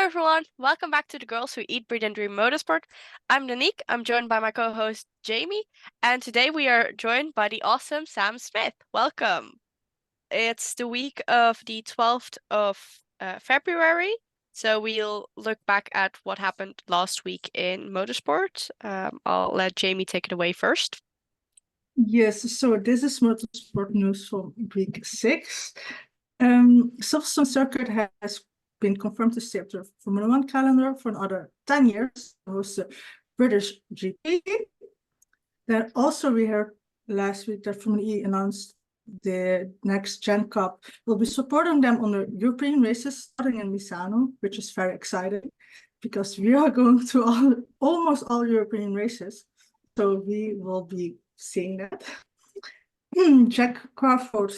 everyone, welcome back to the Girls Who Eat, Breathe, and Dream Motorsport. I'm Danique. I'm joined by my co-host Jamie, and today we are joined by the awesome Sam Smith. Welcome. It's the week of the 12th of February, so we'll look back at what happened last week in motorsport. I'll let Jamie take it away first. Yes, so this is motorsport news from week 6. Silverstone Circuit has been confirmed to stay up to the Formula 1 calendar for another 10 years, host the British GP. Then also we heard last week that Formula E announced the next Gen Cup will be supporting them on the European races starting in Misano, which is very exciting because we are going to almost all European races. So we will be seeing that. Jack Crawford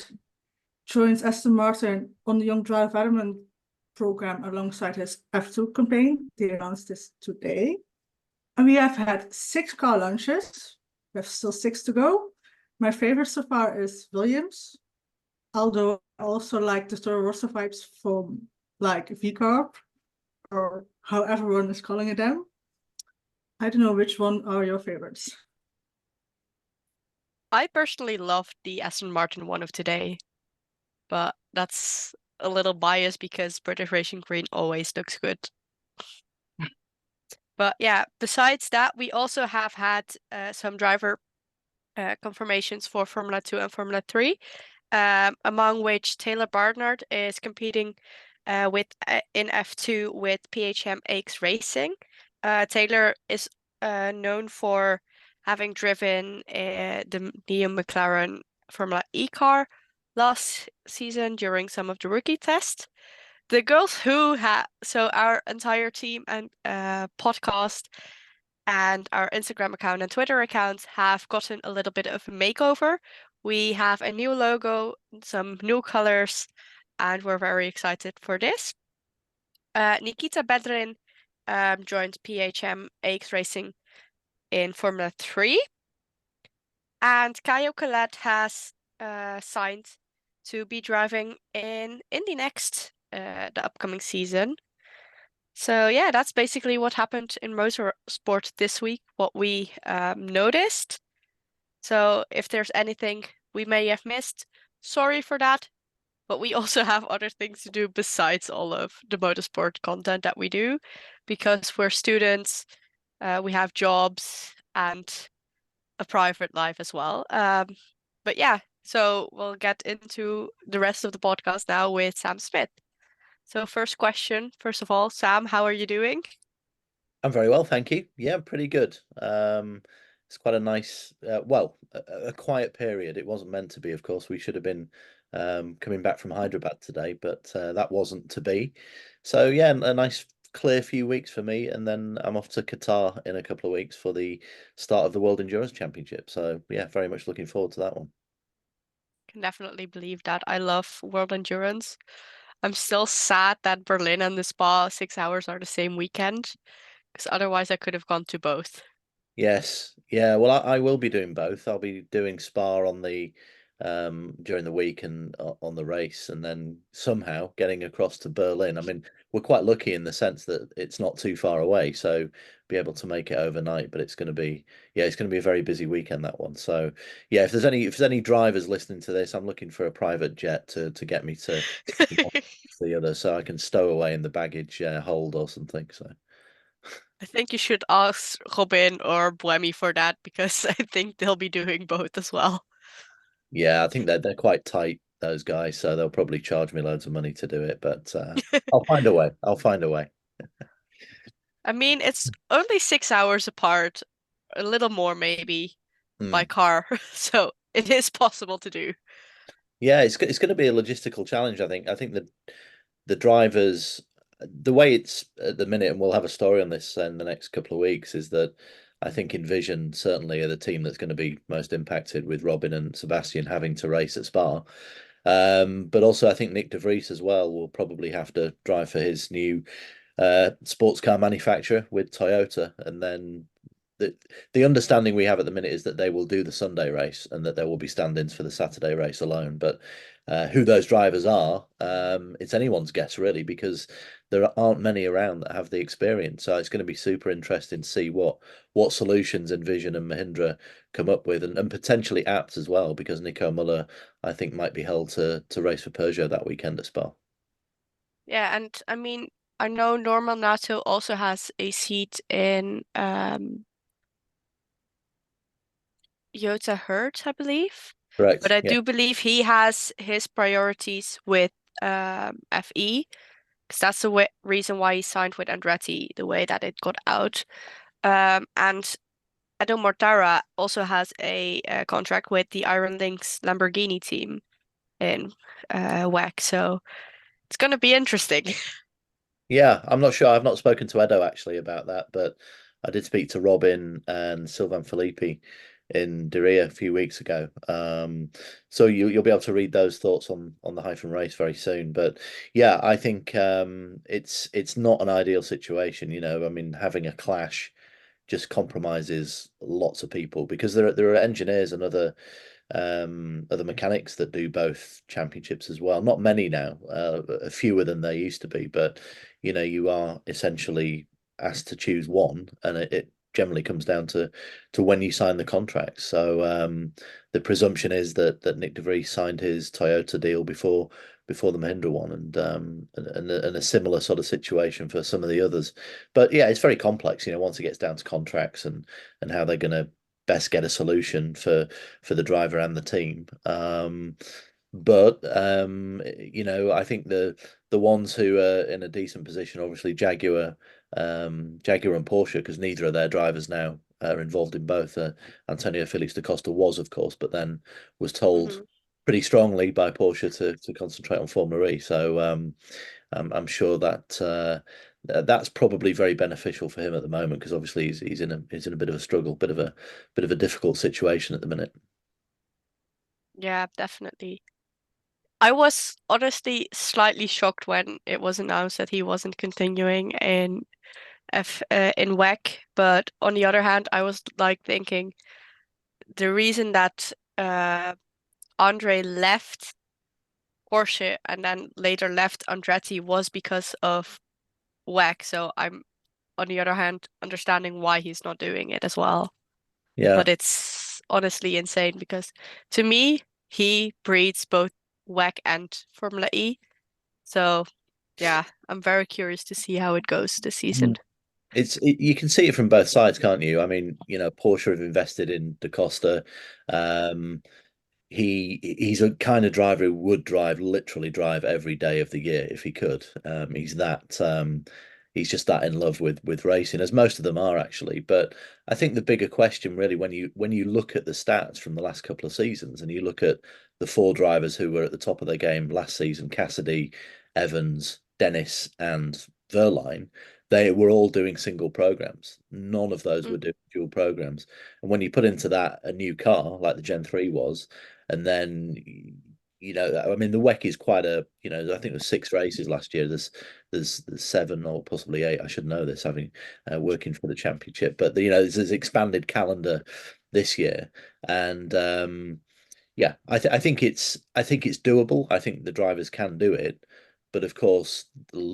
joins Aston Martin on the Young Driver Development Program alongside his F2 campaign. They announced this today. And we have had 6 car launches. We have still 6 to go. My favorite so far is Williams, although I also like the Toro Rosso vibes from like V-Carb, or how everyone is calling it them. I don't know which one are your favorites. I personally loved the Aston Martin one of today, but that's a little biased because British Racing Green always looks good. But yeah, besides that, we also have had some driver confirmations for Formula 2 and Formula 3, among which Taylor Barnard is competing with in F2 with PHM Aches Racing. Taylor is known for having driven the Neo McLaren Formula E car last season during some of the rookie tests. The girls who had so our entire team and podcast and our Instagram account and Twitter accounts have gotten a little bit of a makeover. We have a new logo, some new colors, and we're very excited for this. Nikita Bedrin joined PHM AX Racing in Formula 3, and Caio Collet has signed to be driving in Indy Next the upcoming season. So yeah, that's basically what happened in motorsport this week, what we noticed. So if there's anything we may have missed, sorry for that. But we also have other things to do besides all of the motorsport content that we do, because we're students, we have jobs and a private life as well. But yeah, so we'll get into the rest of the podcast now with Sam Smith. So first question, first of all, Sam, how are you doing? I'm very well, thank you. Yeah, pretty good. It's quite a nice, a quiet period. It wasn't meant to be, of course. We should have been coming back from Hyderabad today, but that wasn't to be. So yeah, a nice clear few weeks for me, and then I'm off to Qatar in a couple of weeks for the start of the World Endurance Championship. So yeah, very much looking forward to that one. Can definitely believe that. I love World Endurance. I'm still sad that Berlin and the Spa 6 hours are the same weekend, because otherwise I could have gone to both. Yes, yeah. Well, I will be doing both. I'll be doing Spa on the during the week and on the race, and then somehow getting across to Berlin. I mean, we're quite lucky in the sense that it's not too far away, so be able to make it overnight. But it's going to be, yeah, it's going to be a very busy weekend, that one. So yeah, if there's any drivers listening to this, I'm looking for a private jet to get me to the other, so I can stow away in the baggage hold or something. So. I think you should ask Robin or Buemi for that because I think they'll be doing both as well. Yeah, I think they're quite tight, those guys, so they'll probably charge me loads of money to do it, but I'll find a way. I'll find a way. I mean, it's only 6 hours apart, a little more maybe by Hmm. car, so it is possible to do. Yeah, it's going to be a logistical challenge, I think. I think that the drivers, the way it's at the minute, and we'll have a story on this in the next couple of weeks, is that I think Envision certainly are the team that's going to be most impacted with Robin and Sebastian having to race at Spa. But also I think Nick de Vries as well will probably have to drive for his new sports car manufacturer with Toyota, and then the understanding we have at the minute is that they will do the Sunday race and that there will be stand-ins for the Saturday race alone. But who those drivers are, it's anyone's guess really, because there aren't many around that have the experience. So it's going to be super interesting to see what solutions Envision and Mahindra come up with, and potentially apps as well, because Nico Muller, I think, might be held to race for Peugeot that weekend at Spa. Yeah, and I mean, I know Norman Nato also has a seat in Jota Hurt, I believe. But Correct. I Yeah. do believe he has his priorities with FE, because that's the reason why he signed with Andretti, the way that it got out. And Edo Mortara also has a contract with the Iron Lynx Lamborghini team in WEC, so it's going to be interesting. Yeah, I'm not sure. I've not spoken to Edo actually about that, but I did speak to Robin and Sylvain Filippi in Diriyah a few weeks ago. So you'll be able to read those thoughts on the hyphen race very soon. But yeah, I think it's not an ideal situation. I mean, having a clash just compromises lots of people, because there are engineers and other mechanics that do both championships as well. Not many now, fewer than there used to be, but you are essentially asked to choose one, and it generally comes down to when you sign the contract. So the presumption is that Nick De Vries signed his Toyota deal before the Mahindra one, and a similar sort of situation for some of the others. But yeah, it's very complex, once it gets down to contracts and how they're going to best get a solution for the driver and the team. But I think the ones who are in a decent position, obviously Jaguar and Porsche, because neither of their drivers now are involved in both. Antonio Felix da Costa was, of course, but then was told pretty strongly by Porsche to concentrate on Formula E. So I'm sure that that's probably very beneficial for him at the moment, because obviously he's in a bit of a struggle, bit of a difficult situation at the minute. Yeah, definitely. I was honestly slightly shocked when it was announced that he wasn't continuing in WEC, but on the other hand, I was like thinking the reason that Andre left Porsche and then later left Andretti was because of WEC. So I'm on the other hand understanding why he's not doing it as well. Yeah. But it's honestly insane because to me, he breeds both WEC and Formula E. So yeah, I'm very curious to see how it goes this season. You can see it from both sides, can't you? I mean, Porsche have invested in Da Costa. He's a kind of driver who would literally drive every day of the year if he could. He's just that in love with racing, as most of them are actually. But I think the bigger question really, when you look at the stats from the last couple of seasons, and you look at the four drivers who were at the top of their game last season: Cassidy, Evans, Dennis, and Verline, they were all doing single programs. None of those were doing dual programs. And when you put into that a new car like the Gen 3 was, and then I mean, the WEC is quite I think it was 6 races last year. There's 7 or possibly 8. I should know this, having working for the championship. But there's this expanded calendar this year, and yeah, I think it's doable. I think the drivers can do it, but of course,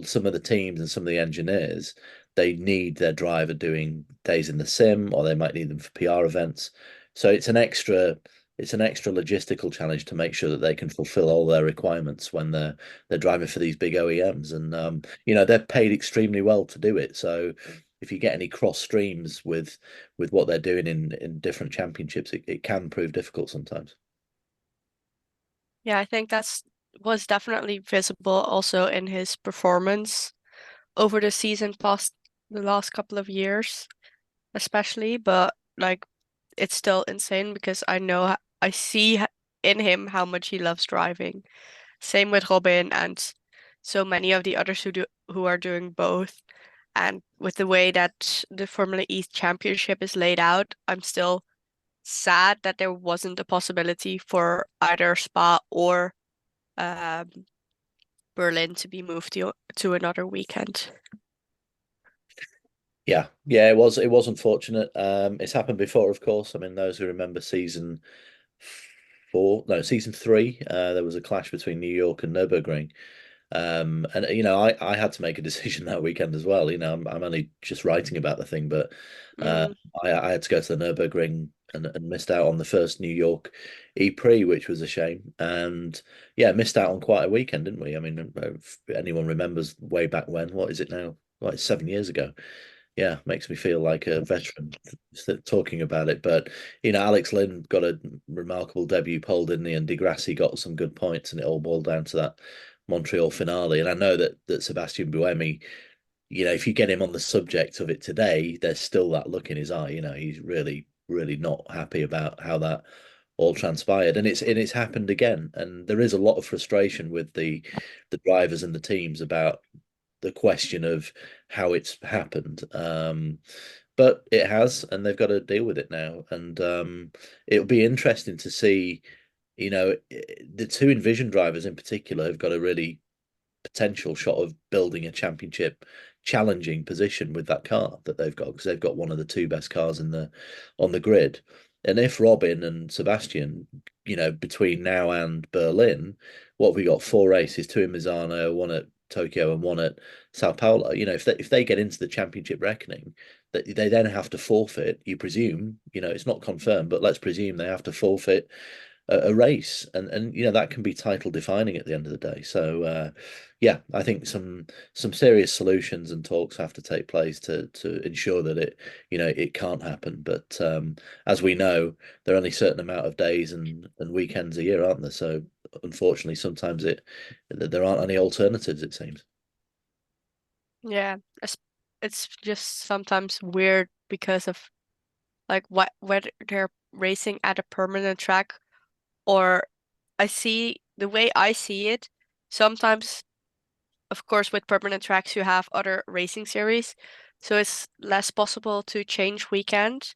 some of the teams and some of the engineers, they need their driver doing days in the sim, or they might need them for PR events. So it's an extra logistical challenge to make sure that they can fulfill all their requirements when they're driving for these big OEMs, and they're paid extremely well to do it. So if you get any cross streams with what they're doing in different championships, it can prove difficult sometimes. Yeah, I think was definitely visible also in his performance over the season past the last couple of years, especially. But like, it's still insane because I see in him how much he loves driving. Same with Robin and so many of the others who are doing both. And with the way that the Formula E Championship is laid out, I'm still sad that there wasn't a possibility for either Spa or um, Berlin to be moved to another weekend. Yeah, yeah, it was unfortunate. It's happened before, of course. I mean, those who remember season 3, there was a clash between New York and Nürburgring. And I had to make a decision that weekend as well. I'm only just writing about the thing, but uh, Mm, I had to go to the Nürburgring and missed out on the first New York E-Prix, which was a shame. And yeah, missed out on quite a weekend, didn't we? I mean, if anyone remembers way back when, what is it now? Well, it's 7 years ago. Yeah, makes me feel like a veteran talking about it. But Alex Lynn got a remarkable debut pole, didn't he? And Di Grassi got some good points, and it all boiled down to that Montreal finale. And I know that Sebastian Buemi, if you get him on the subject of it today, there's still that look in his eye. He's really, really not happy about how that all transpired, and it's happened again. And there is a lot of frustration with the drivers and the teams about the question of how it's happened. But it has, and they've got to deal with it now. And it'll be interesting to see, the two Envision drivers in particular have got a really potential shot of building a championship challenging position with that car that they've got, because they've got one of the two best cars on the grid. And if Robin and Sebastian, between now and Berlin, what have we got? 4 races, two in Misano, one at Tokyo and one at Sao Paulo. If they get into the championship reckoning, that they then have to forfeit, you presume, it's not confirmed, but let's presume they have to forfeit a race, and that can be title defining at the end of the day. So yeah, I think some serious solutions and talks have to take place to ensure that it can't happen. But as we know, there are only a certain amount of days and weekends a year, aren't there? So unfortunately, sometimes there aren't any alternatives, it seems. yeah, it's just sometimes weird because of like whether they're racing at a permanent track, or the way I see it, sometimes, of course, with permanent tracks, you have other racing series, so it's less possible to change weekend.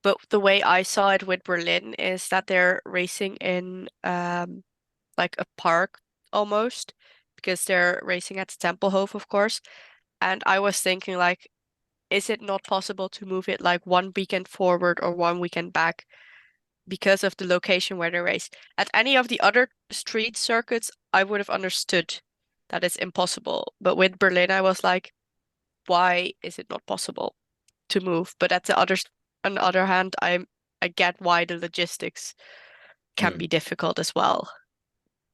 But the way I saw it with Berlin is that they're racing in like a park almost, because they're racing at Tempelhof, of course. And I was thinking like, is it not possible to move it like one weekend forward or one weekend back because of the location where they race? At any of the other street circuits, I would have understood that it's impossible. But with Berlin, I was like, why is it not possible to move? But on the other hand, I get why the logistics can Mm. be difficult as well.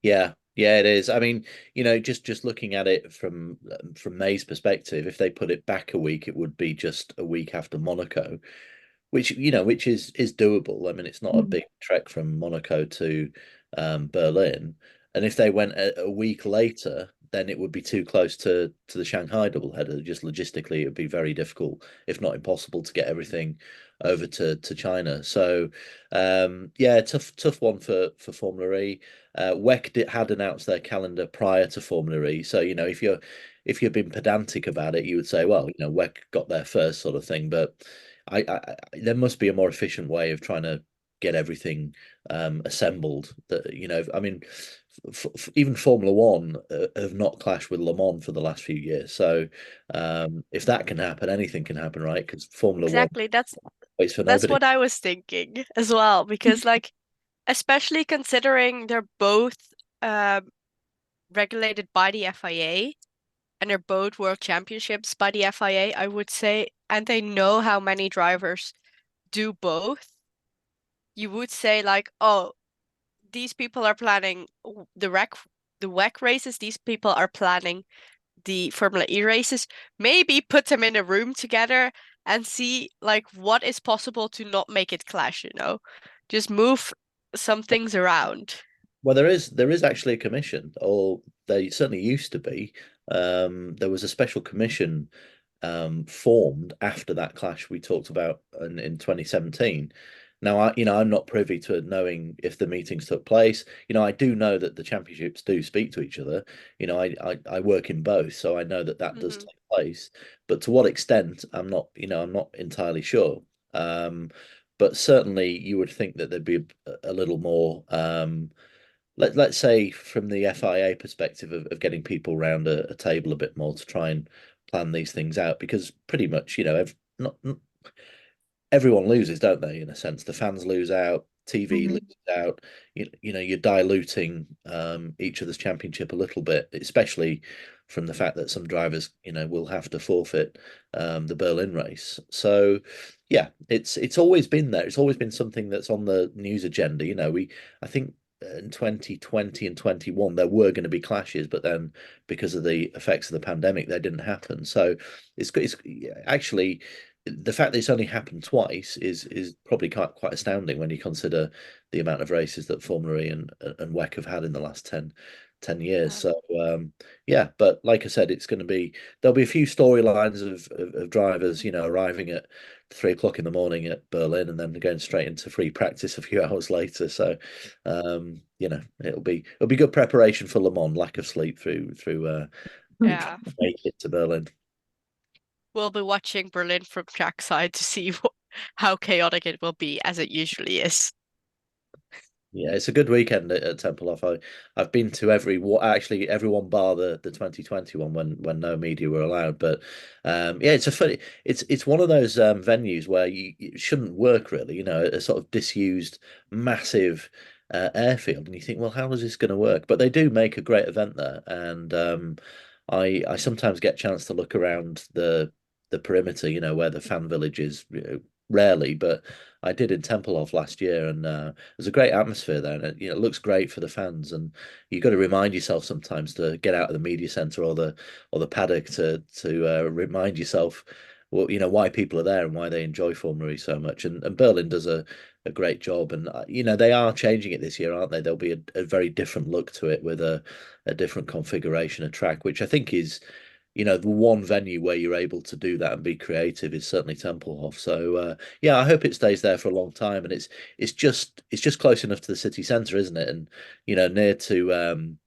Yeah, yeah, it is. I mean, just looking at it from May's perspective, if they put it back a week, it would be just a week after Monaco, which is doable. I mean, it's not a Mm. big trek from Monaco to Berlin, and if they went a week later, then it would be too close to the Shanghai doubleheader. Just logistically, it would be very difficult, if not impossible, to get everything over to China. So, yeah, tough one for Formula E. WEC had announced their calendar prior to Formula E, so if you're being pedantic about it, you would say, well, WEC got there first, sort of thing. But there must be a more efficient way of trying to get everything assembled. That I mean, even Formula One have not clashed with Le Mans for the last few years. So if that can happen, anything can happen, right? Because Formula One Exactly. waits for That's nobody. what I was thinking as well, because like especially considering they're both um regulated by the FIA and they're both world championships by the FIA, I would say, and they know how many drivers do both. You would say like, oh, these people are planning the WEC races, these people are planning the Formula E races. Maybe put them in a room together and see like what is possible to not make it clash. Just move some things around. Well, there is actually a commission, or there certainly used to be. There was a special commission formed after that clash we talked about in 2017. Now, I'm not privy to knowing if the meetings took place. I do know that the championships do speak to each other. I work in both, so I know that does Hmm. take place. But to what extent, I'm not entirely sure. But certainly, you would think that there'd be a little more. Let's say from the FIA perspective of getting people around a table a bit more to try and plan these things out because pretty much, not everyone loses, don't they? In a sense, the fans lose out, TV Mhm. loses out. You're diluting each other's championship a little bit, especially from the fact that some drivers, will have to forfeit the Berlin race. So, yeah, it's always been there. It's always been something that's on the news agenda. I think in 2020 and 21 there were going to be clashes, but then because of the effects of the pandemic, they didn't happen. So it's actually the fact that it's only happened twice is probably quite astounding when you consider the amount of races that Formula E and WEC have had in the last 10 years. Yeah. So yeah, but like I said, there'll be a few storylines of drivers, arriving at 3 o'clock in the morning at Berlin and then going straight into free practice a few hours later. So it'll be good preparation for Le Mans, lack of sleep through Yeah. make it to Berlin. We'll be watching Berlin from trackside to see how chaotic it will be, as it usually is. Yeah, it's a good weekend at Tempelhof. I've been to actually everyone bar the 2021 when no media were allowed. But yeah, it's one of those venues where it shouldn't work really. A sort of disused massive airfield, and you think, well, how is this going to work? But they do make a great event there, and I sometimes get a chance to look around the perimeter, where the fan village is. Rarely, but I did in Tempelhof last year, and there's a great atmosphere there, and it looks great for the fans. And you've got to remind yourself sometimes to get out of the media center or the paddock to remind yourself, well, why people are there and why they enjoy Formula E so much. And Berlin does a great job, and they are changing it this year, aren't they? There'll be a very different look to it with a different configuration of track, which I think is the one venue where you're able to do that and be creative is certainly Tempelhof. So yeah, I hope it stays there for a long time, and it's just close enough to the city centre, isn't it? And near to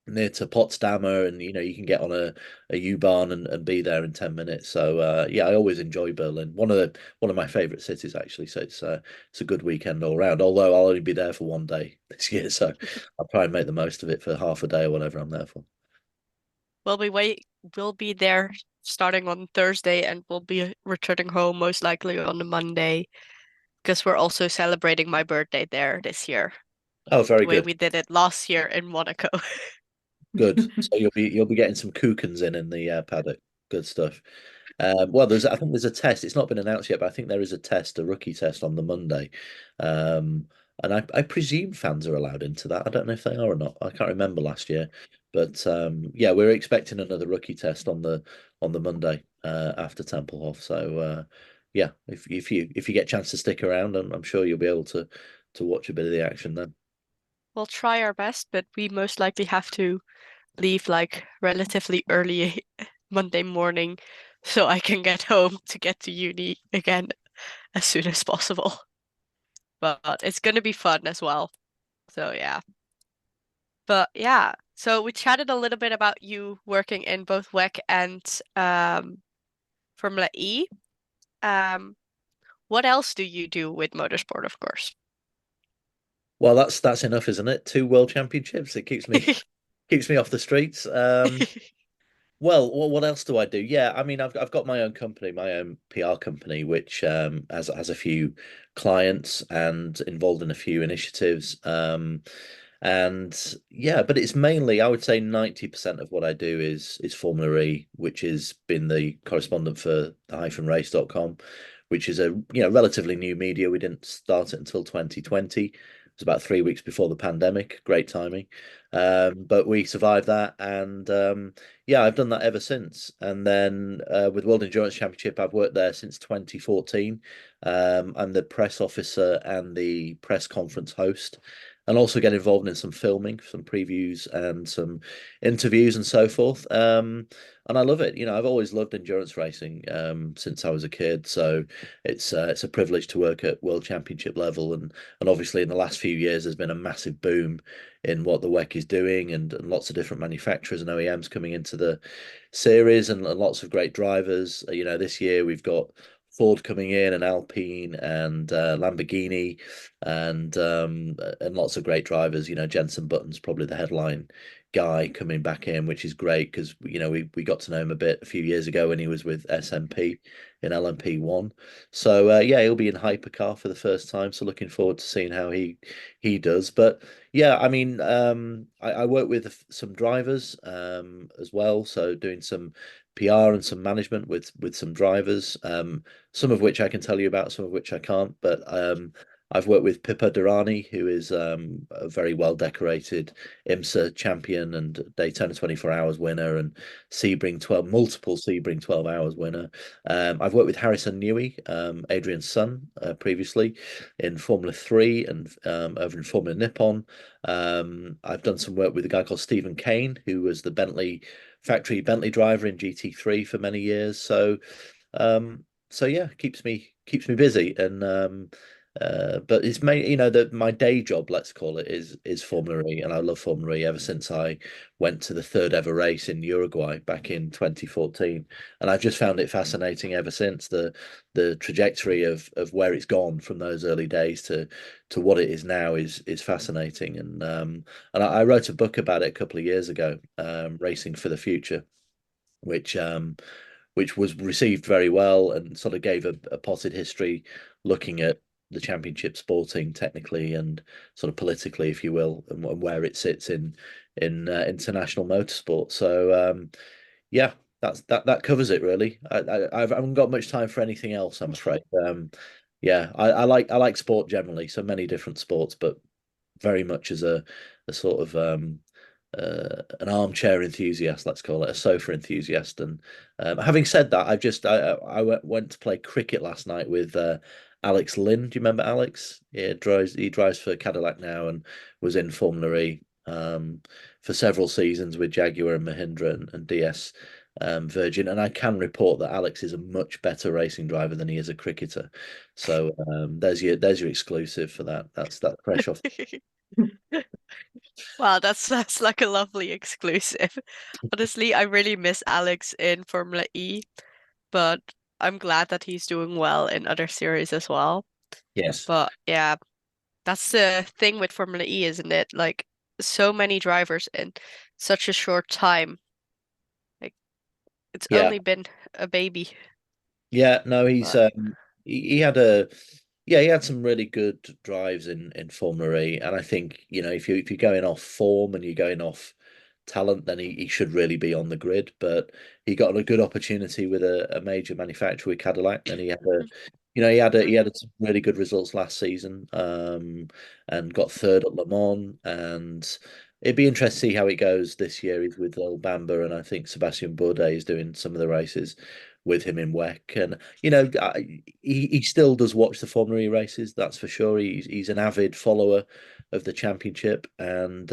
Potsdamer, and you can get on a U-Bahn and be there in 10 minutes. So yeah, I always enjoy Berlin. One of my favourite cities actually. So it's a good weekend all round. Although I'll only be there for one day this year, so I'll try and make the most of it for half a day or whatever I'm there for. We'll be wait we'll be there starting on Thursday and we'll be returning home most likely on the Monday because we're also celebrating my birthday there this year, Oh, very the way good. we did it last year in Monaco. Good. So you'll be getting some Kookens in the paddock. Good stuff. Well, I think there's a test. It's not been announced yet, but I think there is a rookie test on the Monday. And I presume fans are allowed into that. I don't know if they are or not. I can't remember last year, but yeah, we're expecting another rookie test on the Monday after Tempelhof. So yeah, if you get a chance to stick around, I'm sure you'll be able to watch a bit of the action then. We'll try our best, but we most likely have to leave like relatively early Monday morning so I can get home to get to uni again as soon as possible. But it's going to be fun as well. So yeah. But yeah, so we chatted a little bit about you working in both WEC and Formula E. Um, what else do you do with motorsport, of course? Well, that's enough, isn't it? Two world championships. It keeps me off the streets. Well, what else do I do? Yeah, I mean, I've got my own company, my own PR company, which has a few clients and involved in a few initiatives. And yeah, but it's mainly, I would say 90% of what I do is Formula E, which has been the correspondent for the-race.com, which is a relatively new media. We didn't start it until 2020. It was about 3 weeks before the pandemic. Great timing. But we survived that, and yeah, I've done that ever since. And then with World Endurance Championship, I've worked there since 2014. I'm the press officer and the press conference host, and also get involved in some filming, some previews, and some interviews and so forth. And I love it. I've always loved endurance racing since I was a kid. So it's a privilege to work at World Championship level, and obviously in the last few years there's been a massive boom in what the WEC is doing, and lots of different manufacturers and OEMs coming into the series, and lots of great drivers. This year we've got Ford coming in, and Alpine, and Lamborghini. and lots of great drivers. You know, Jenson Button's probably the headline guy coming back in, which is great because you know we got to know him a bit a few years ago when he was with SMP in LMP1. So yeah, he'll be in hypercar for the first time. So looking forward to seeing how he does. But yeah, I mean, I work with some drivers as well, so doing some PR and some management with some drivers, some of which I can tell you about, some of which I can't. But I've worked with Pippa Durrani, who is a very well decorated IMSA champion and Daytona 24 Hours winner, and Sebring 12 multiple Sebring 12 Hours winner. I've worked with Harrison Newey, Adrian's son, previously in Formula 3 and over in Formula Nippon. I've done some work with a guy called Stephen Kane, who was the factory Bentley driver in GT3 for many years. So yeah, keeps me busy. And but it's you know, that my day job, let's call it, is Formula E, and I love Formula E ever since I went to the third ever race in Uruguay back in 2014, and I've just found it fascinating ever since. The trajectory of where it's gone from those early days to what it is now is fascinating. And I wrote a book about it a couple of years ago, Racing for the Future, which which was received very well and sort of gave a potted history looking at the championship sporting technically and sort of politically, if you will, and where it sits in international motorsport. So yeah, that covers it really. I haven't got much time for anything else, I'm afraid. Yeah, I like sport generally, so many different sports, but very much as a sort of an armchair enthusiast, let's call it, a sofa enthusiast. And having said that, I went to play cricket last night with Alex Lynn. Do you remember Alex? Yeah, he drives for Cadillac now and was in Formula E for several seasons with Jaguar and Mahindra and DS. Virgin, and I can report that Alex is a much better racing driver than he is a cricketer. So there's your exclusive for that. That's fresh off. Wow, that's like a lovely exclusive. Honestly, I really miss Alex in Formula E, but I'm glad that he's doing well in other series as well. Yes. But yeah, that's the thing with Formula E, isn't it? Like so many drivers in such a short time. Like it's Yeah. only been a baby. Yeah, no, he's But he had a yeah, he had some really good drives in Formula E, and I think, you know, if you're going off form and you're going off talent, then he should really be on the grid. But he got a good opportunity with a major manufacturer with Cadillac, and he had a you know, he had some really good results last season, and got third at Le Mans, and it'd be interesting to see how it goes this year. He's with Lil Bamba, and I think Sebastian Bourdais is doing some of the races with him in WEC. And you know, he still does watch the Formula E races, that's for sure. He's an avid follower of the championship, and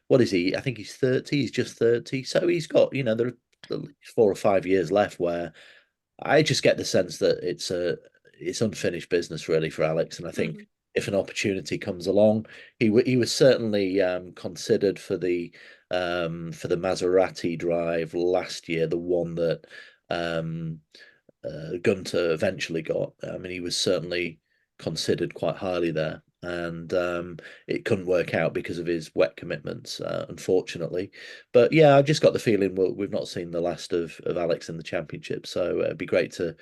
what is he? I think he's 30. He's just 30, so he's got, you know, there are at least 4 or 5 years left where I just get the sense that it's unfinished business really for Alex. And I think if an opportunity comes along, he was certainly considered for the Maserati drive last year, the one that um, Gunter eventually got. I mean, he was certainly considered quite highly there, and it couldn't work out because of his wet commitments, unfortunately. But yeah, I've just got the feeling we've not seen the last of Alex in the championship, so it'd be great to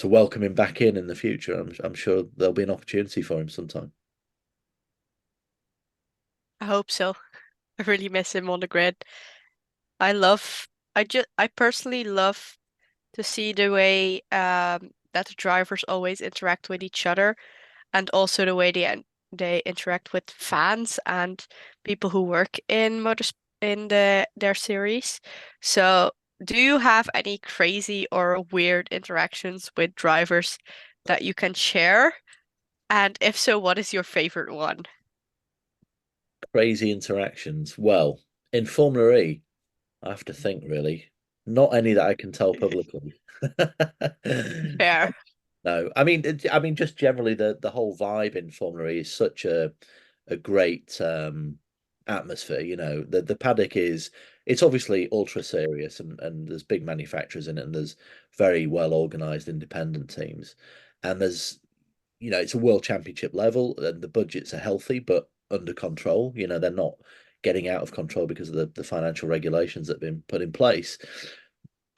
welcome him back in the future. I'm sure there'll be an opportunity for him sometime. I hope so. I really miss him on the grid. I love I personally love to see the way that the drivers always interact with each other, and also the way they interact with fans and people who work in motors in their series. So, do you have any crazy or weird interactions with drivers that you can share? And if so, what is your favorite one? Crazy interactions. Well, in Formula E, I have to think really. Not any that I can tell publicly. Fair. No, I mean, just generally the whole vibe in Formula E is such a great atmosphere. You know, the paddock is it's obviously ultra serious, and there's big manufacturers in it, and there's very well organized independent teams, and there's it's a world championship level, and the budgets are healthy but under control. They're not getting out of control because of the financial regulations that have been put in place.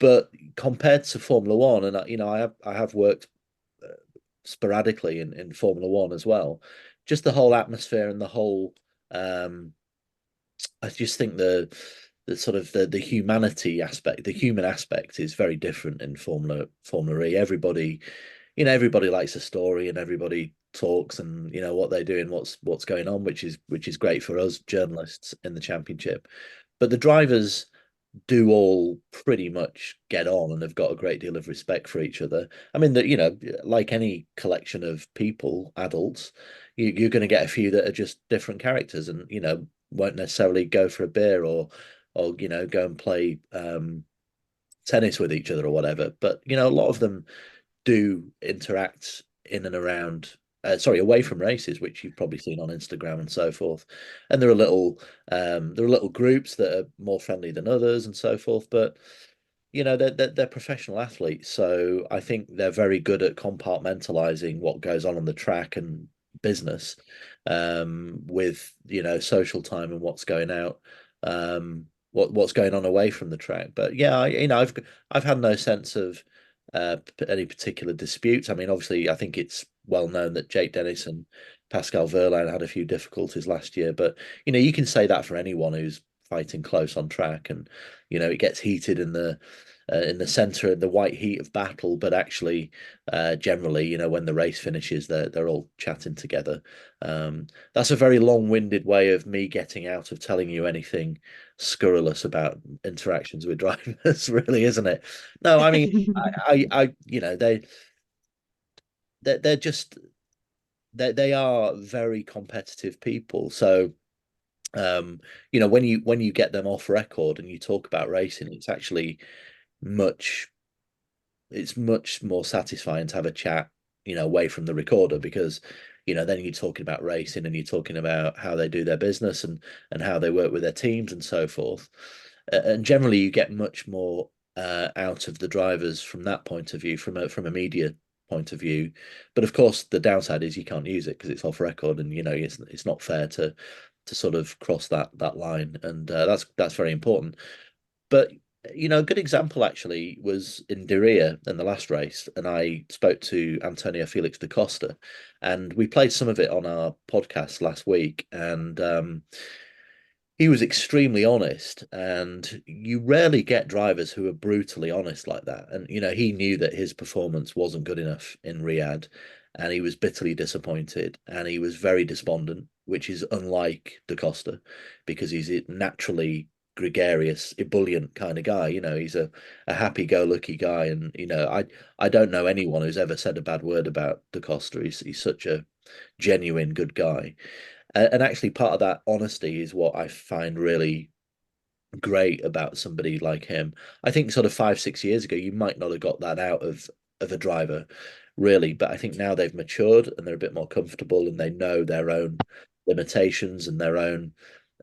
But compared to Formula One, and I have worked sporadically in Formula One as well, just the whole atmosphere and the whole I just think the sort of the humanity aspect, the human aspect is very different in Formula E. Everybody likes a story, and everybody talks, and what they're doing, what's going on, which is great for us journalists in the championship. But the drivers do all pretty much get on and have got a great deal of respect for each other. I mean, like any collection of people, adults, you're going to get a few that are just different characters, and won't necessarily go for a beer or go and play tennis with each other or whatever. But a lot of them do interact in and around away from races, which you've probably seen on Instagram and so forth. And there are little groups that are more friendly than others and so forth. But they're professional athletes, so I think they're very good at compartmentalizing what goes on the track and business, with social time and what's going out, what's going on away from the track. But yeah, I've had no sense of any particular disputes. I mean, obviously, I think it's well known that Jake Dennis and Pascal Wehrlein had a few difficulties last year, but you can say that for anyone who's fighting close on track, and it gets heated in the center, in the white heat of battle. But actually, generally, when the race finishes, they're all chatting together. That's a very long-winded way of me getting out of telling you anything scurrilous about interactions with drivers, really, isn't it? No, I mean, they're just they are very competitive people. So when you get them off record and you talk about racing, much it's much more satisfying to have a chat, away from the recorder, because then you're talking about racing, and you're talking about how they do their business, and how they work with their teams and so forth. And generally, you get much more out of the drivers from that point of view, from a media point of view. But of course, the downside is you can't use it because it's off record, and it's not fair to sort of cross that line, and that's very important. But a good example actually was in Diriyah in the last race, and I spoke to Antonio Felix da Costa, and we played some of it on our podcast last week, and he was extremely honest, and you rarely get drivers who are brutally honest like that. And he knew that his performance wasn't good enough in Riyadh, and he was bitterly disappointed, and he was very despondent, which is unlike Da Costa, because he's a naturally gregarious, ebullient kind of guy. He's a happy-go-lucky guy, and I don't know anyone who's ever said a bad word about Da Costa. He's such a genuine good guy. And actually, part of that honesty is what I find really great about somebody like him. I think sort of 5, 6 years ago, you might not have got that out of a driver, really. But I think now they've matured, and they're a bit more comfortable, and they know their own limitations and their own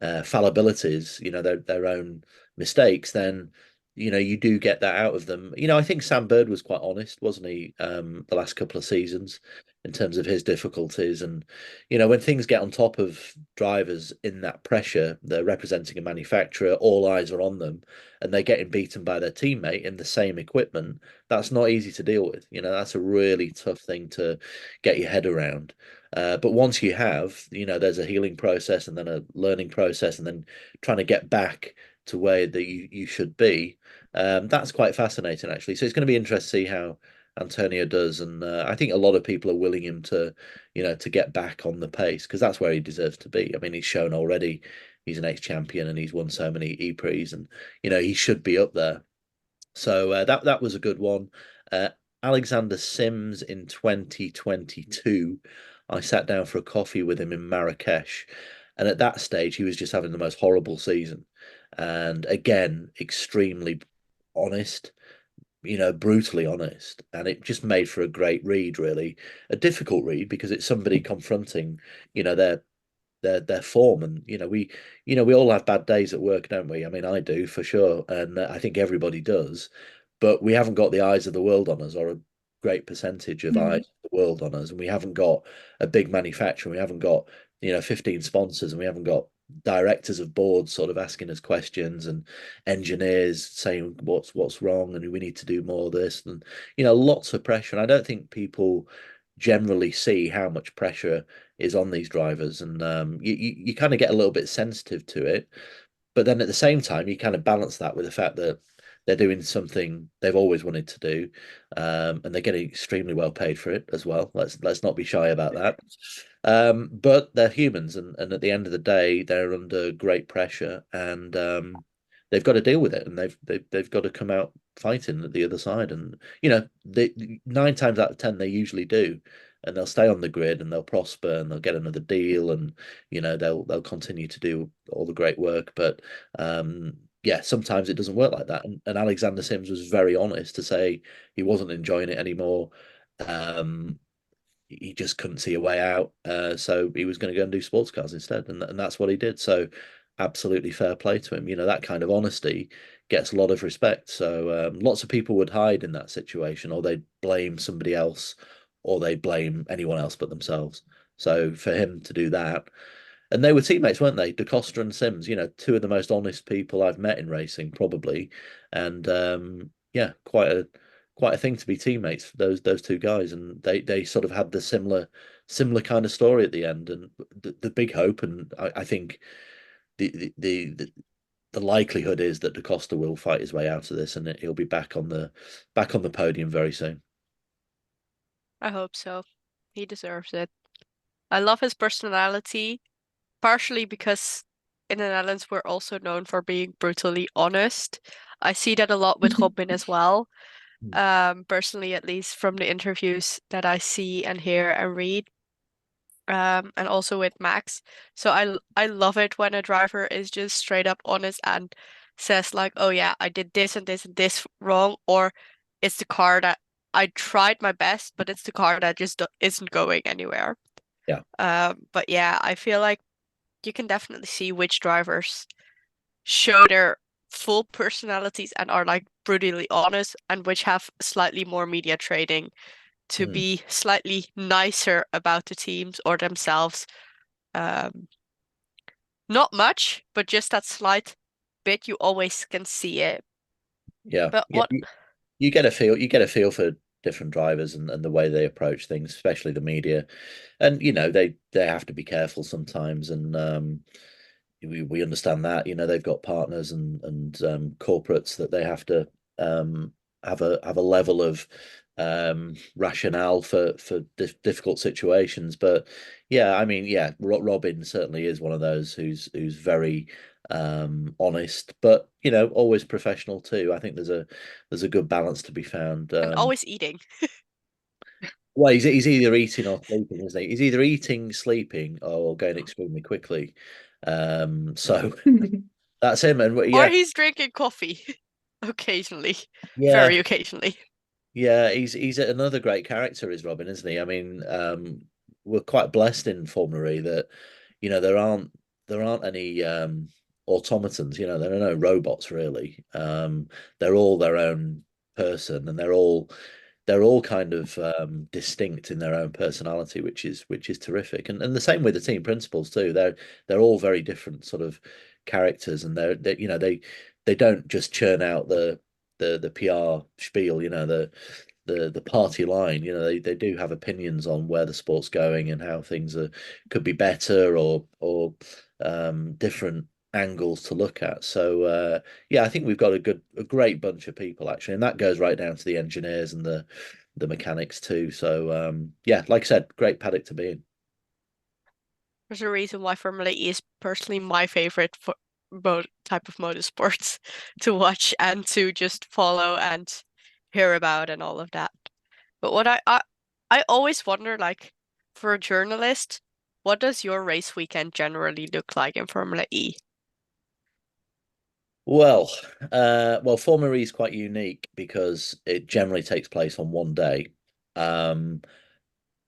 fallibilities, their own mistakes. Then you do get that out of them. I think Sam Bird was quite honest, wasn't he, the last couple of seasons, in terms of his difficulties. And when things get on top of drivers in that pressure, they're representing a manufacturer, all eyes are on them, and they're getting beaten by their teammate in the same equipment. That's not easy to deal with. That's a really tough thing to get your head around. But once you have, there's a healing process, and then a learning process, and then trying to get back to where that you should be. That's quite fascinating, actually. So it's going to be interesting to see how Antonio does, and I think a lot of people are willing him to get back on the pace, because that's where he deserves to be. I mean, he's shown already he's an ex-champion, and he's won so many E-Prix, and he should be up there. So that was a good one. Alexander Sims in 2022, I sat down for a coffee with him in Marrakesh, and at that stage he was just having the most horrible season, and again extremely honest, brutally honest, and it just made for a great read, really. A difficult read because it's somebody confronting, their form, and we all have bad days at work, don't we? I mean, I do for sure, and I think everybody does, but we haven't got the eyes of the world on us, or a great percentage of eyes in the world on us, and we haven't got a big manufacturer. We haven't got 15 sponsors, and we haven't got directors of boards sort of asking us questions and engineers saying what's wrong and we need to do more of this, and lots of pressure. And I don't think people generally see how much pressure is on these drivers, and you kind of get a little bit sensitive to it. But then at the same time, you kind of balance that with the fact that they're doing something they've always wanted to do, and they're getting extremely well paid for it as well. Let's not be shy about that. But they're humans, and at the end of the day, they're under great pressure, and they've got to deal with it, and they've got to come out fighting at the other side. And they 9 times out of 10 they usually do, and they'll stay on the grid and they'll prosper and they'll get another deal, and they'll continue to do all the great work. But yeah, sometimes it doesn't work like that. And Alexander Sims was very honest to say he wasn't enjoying it anymore. He just couldn't see a way out, so he was going to go and do sports cars instead, and that's what he did. So absolutely fair play to him. That kind of honesty gets a lot of respect. So lots of people would hide in that situation, or they'd blame somebody else, or they'd blame anyone else but themselves. So for him to do that, and they were teammates, weren't they? Da Costa and Sims, two of the most honest people I've met in racing, probably. And yeah, quite a thing to be teammates, those two guys. And they sort of had the similar kind of story at the end. And the big hope, and I think the likelihood is that Da Costa will fight his way out of this, and he'll be back on the podium very soon. I hope so. He deserves it. I love his personality, partially because in the Netherlands we're also known for being brutally honest. I see that a lot with Robin as well. Personally, at least from the interviews that I see and hear and read. And also with Max. So I love it when a driver is just straight up honest and says like, "Oh yeah, I did this and this and this wrong," or it's the car that I tried my best, but it's the car that just isn't going anywhere. Yeah. But yeah, I feel like you can definitely see which drivers show their full personalities and are like brutally honest, and which have slightly more media training to be slightly nicer about the teams or themselves. Not much, but just that slight bit, you always can see it. Yeah. But Yeah. what You get a feel for different drivers and the way they approach things, especially the media. And they have to be careful sometimes, and we understand that. They've got partners and corporates that they have to have a level of rationale for difficult situations. But yeah, I mean, yeah, Robin certainly is one of those who's very honest, but always professional too. I think there's a good balance to be found. and always eating. Well, he's either eating or sleeping, isn't he? He's either eating, sleeping, or going extremely quickly. So that's him. And Or yeah, he's drinking coffee occasionally, yeah, very occasionally. yeah. He's another great character, is Robin, isn't he? I mean, we're quite blessed in Formula E that there aren't any automatons. There are no robots really. They're all their own person, and they're all kind of distinct in their own personality, which is terrific. And the same with the team principals too. They're all very different sort of characters, and they don't just churn out the PR spiel, the party line. They do have opinions on where the sport's going and how things could be better, or different angles to look at. So yeah, I think we've got a great bunch of people actually, and that goes right down to the engineers and the mechanics too. So yeah, like I said, great paddock to be in. There's a reason why Formula E is personally my favorite for type of motorsports to watch and to just follow and hear about and all of that. But what I always wonder, like, for a journalist, what does your race weekend generally look like in Formula E? Well, Formula E is quite unique because it generally takes place on one day. Um,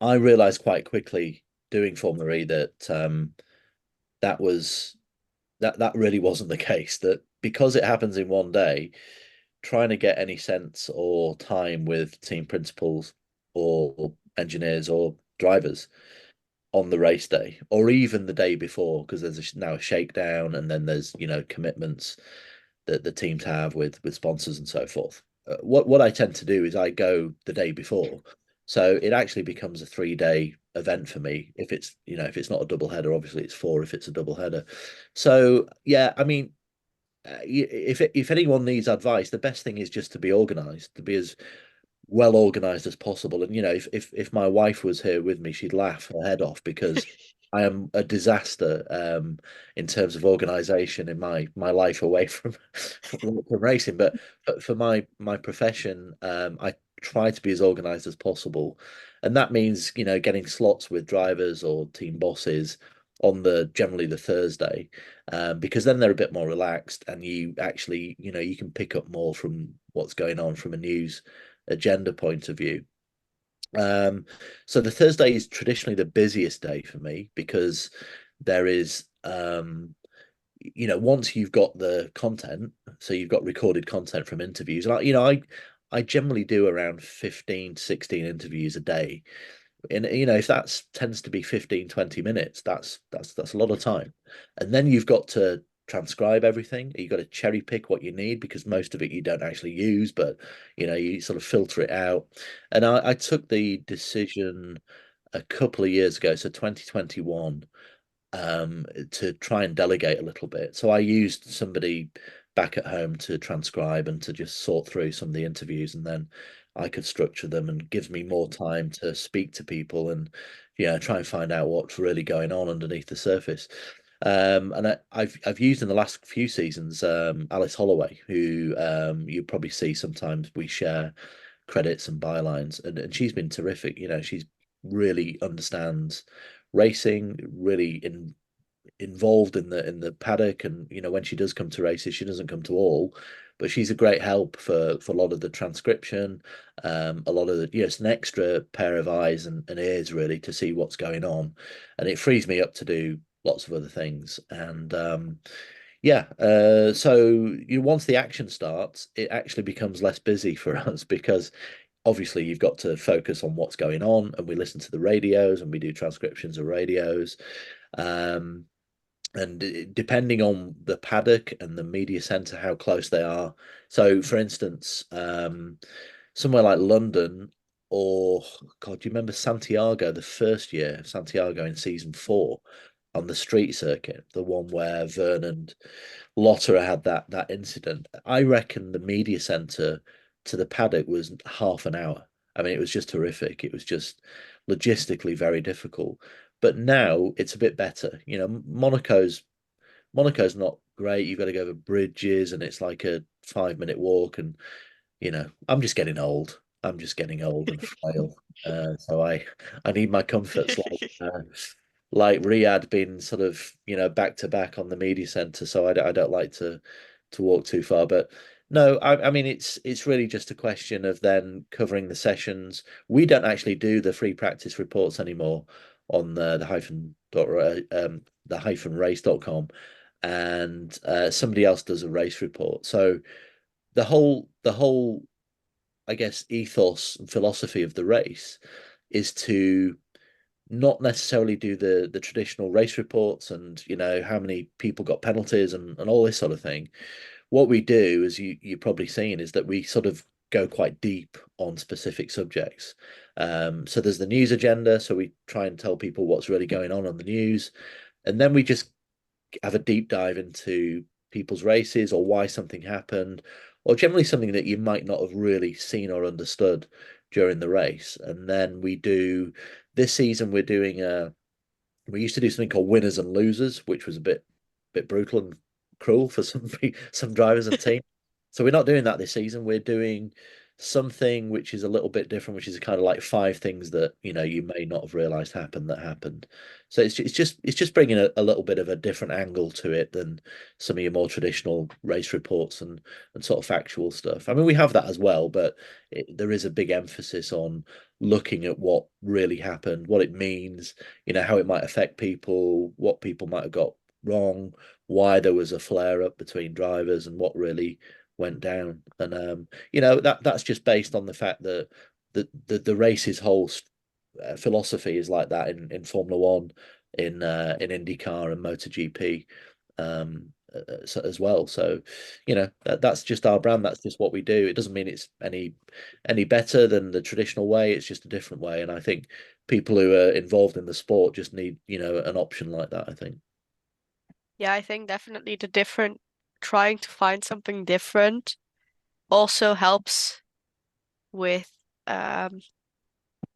I realized quite quickly doing Formula E that that was that really wasn't the case. That because it happens in one day, trying to get any sense or time with team principals or engineers or drivers on the race day, or even the day before, because there's now a shakedown, and then there's commitments that the teams have with sponsors and so forth. What I tend to do is I go the day before, so it actually becomes a 3-day event for me. If it's if it's not a double header, obviously it's 4 if it's a double header. So yeah, I mean, if anyone needs advice, the best thing is just to be organized, to be as well organized as possible. And if my wife was here with me, she'd laugh her head off, because I am a disaster in terms of organization in my life away from racing. But for my profession, I try to be as organized as possible, and that means getting slots with drivers or team bosses on generally the Thursday, because then they're a bit more relaxed, and you actually you can pick up more from what's going on from a news agenda point of view. So the Thursday is traditionally the busiest day for me, because there is once you've got the content, so you've got recorded content from interviews, and I generally do around 15 16 interviews a day. And if that tends to be 15-20 minutes, that's a lot of time. And then you've got to transcribe everything. You've got to cherry pick what you need, because most of it you don't actually use, but you sort of filter it out. And I took the decision a couple of years ago, so 2021, to try and delegate a little bit. So I used somebody back at home to transcribe and to just sort through some of the interviews, and then I could structure them, and gives me more time to speak to people and try and find out what's really going on underneath the surface. And I've used in the last few seasons Alice Holloway, who you probably see sometimes we share credits and bylines, and she's been terrific. She's really understands racing, really involved in the paddock, and when she does come to races, she doesn't come to all, but she's a great help for a lot of the transcription, a lot of the it's an extra pair of eyes and ears really to see what's going on, and it frees me up to do lots of other things. And yeah, so once the action starts, it actually becomes less busy for us, because obviously you've got to focus on what's going on, and we listen to the radios and we do transcriptions of radios. And depending on the paddock and the media center, how close they are. So, for instance, somewhere like London, or God, do you remember Santiago, the first year, Santiago in season 4 on the street circuit, the one where Vern and Lotterer had that incident? I reckon the media center to the paddock was half an hour. I mean, it was just horrific. It was just logistically very difficult. But now it's a bit better. Monaco's not great. You've got to go over bridges, and it's like a 5-minute walk. And I'm just getting old. I'm just getting old and frail. So I need my comforts like Riyadh being sort of back to back on the media center. So I don't like to walk too far. But no, I mean it's really just a question of then covering the sessions. We don't actually do the free practice reports anymore on the hyphen race.com, and somebody else does a race report. So the whole I guess ethos and philosophy of the race is to not necessarily do the traditional race reports, and how many people got penalties and all this sort of thing. What we do, as you're probably seeing, is that we sort of go quite deep on specific subjects. So there's the news agenda, so we try and tell people what's really going on the news, and then we just have a deep dive into people's races, or why something happened, or generally something that you might not have really seen or understood during the race. And then this season we used to do something called winners and losers, which was a bit brutal and cruel for some drivers and teams. So we're not doing that this season. We're doing something which is a little bit different, which is kind of like 5 things that you may not have realized happened. So it's just bringing a little bit of a different angle to it than some of your more traditional race reports and sort of factual stuff. I mean, we have that as well, but there is a big emphasis on looking at what really happened, what it means, how it might affect people, what people might have got wrong, why there was a flare up between drivers, and what really went down. And that's just based on the fact that the race's whole philosophy is like that in Formula One, in IndyCar and MotoGP, as well. So, that's just our brand. That's just what we do. It doesn't mean it's any better than the traditional way. It's just a different way. And I think people who are involved in the sport just need, an option like that, I think. Yeah, I think definitely trying to find something different also helps with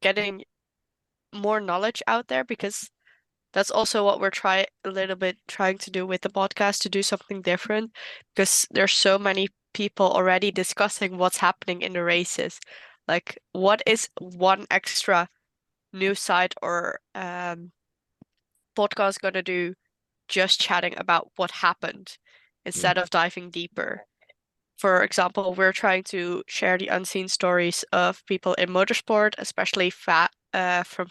getting more knowledge out there, because that's also what we're trying to do with the podcast, to do something different, because there's so many people already discussing what's happening in the races. Like, what is one extra news site or podcast gonna do, just chatting about what happened instead of diving deeper? For example, we're trying to share the unseen stories of people in motorsport, especially from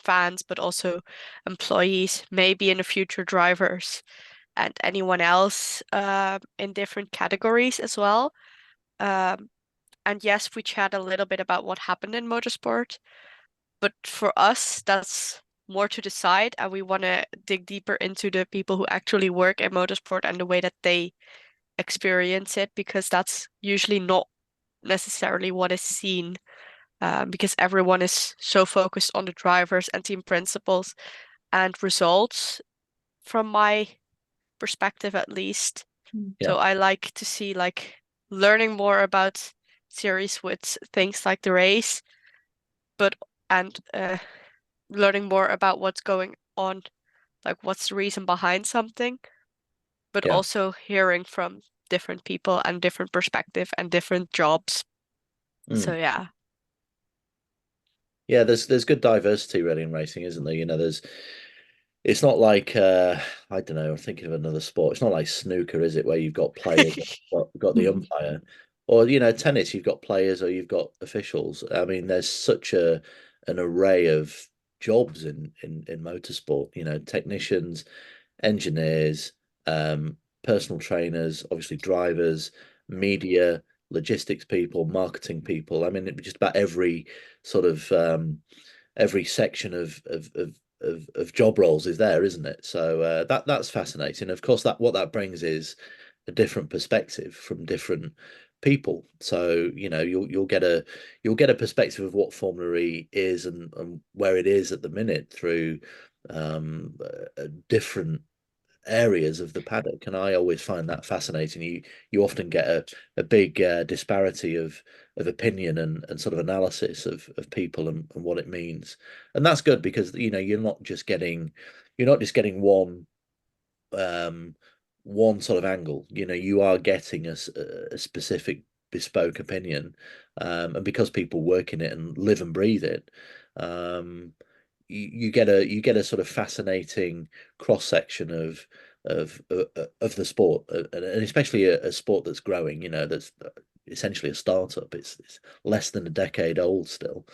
fans, but also employees, maybe in the future drivers, and anyone else in different categories as well. Um, and yes, we chat a little bit about what happened in motorsport, but for us, that's more to the side, and we want to dig deeper into the people who actually work in motorsport and the way that they experience it, because that's usually not necessarily what is seen, because everyone is so focused on the drivers and team principles and results, from my perspective at least. Yeah. So I like to see, like, learning more about series with things like the race, but and learning more about what's going on, like what's the reason behind something, but Yeah. also hearing from different people and different perspective and different jobs. So yeah. Yeah, there's good diversity really in racing, isn't there? It's not like I don't know, I'm thinking of another sport. It's not like snooker, is it, where you've got players, got the umpire, or tennis, you've got players or you've got officials. I mean, there's such an array of jobs in motorsport. Technicians, engineers, personal trainers, obviously drivers, media, logistics people, marketing people. I mean, just about every sort of every section of job roles is there, isn't it? So that's fascinating. Of course, that what that brings is a different perspective from different people. So you'll get a perspective of what Formula E is and where it is at the minute through different areas of the paddock, and I always find that fascinating. You often get a big disparity of opinion and sort of analysis of people and what it means, and that's good because you're not just getting um, one sort of angle. You are getting a specific bespoke opinion, and because people work in it and live and breathe it, you get a sort of fascinating cross section of the sport, and especially a sport that's growing. That's essentially a startup. It's less than a decade old still.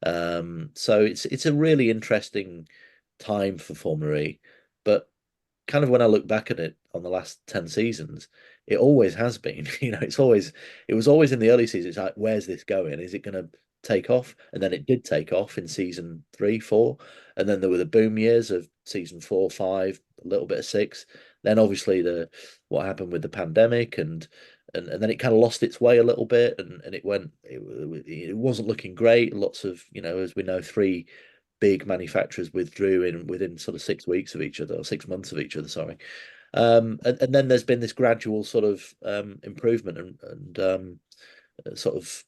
So it's a really interesting time for Formula E, but kind of when I look back at it on the last 10 seasons, it always has been. It was always in the early seasons. It's like, where's this going? Is it going to take off? And then it did take off in season 3, 4. And then there were the boom years of season 4, 5, a little bit of 6. Then obviously what happened with the pandemic and then it kind of lost its way a little bit and it wasn't looking great. Lots of, as we know, 3 big manufacturers withdrew within sort of 6 weeks of each other, or 6 months of each other, sorry. And then there's been this gradual sort of improvement and sort of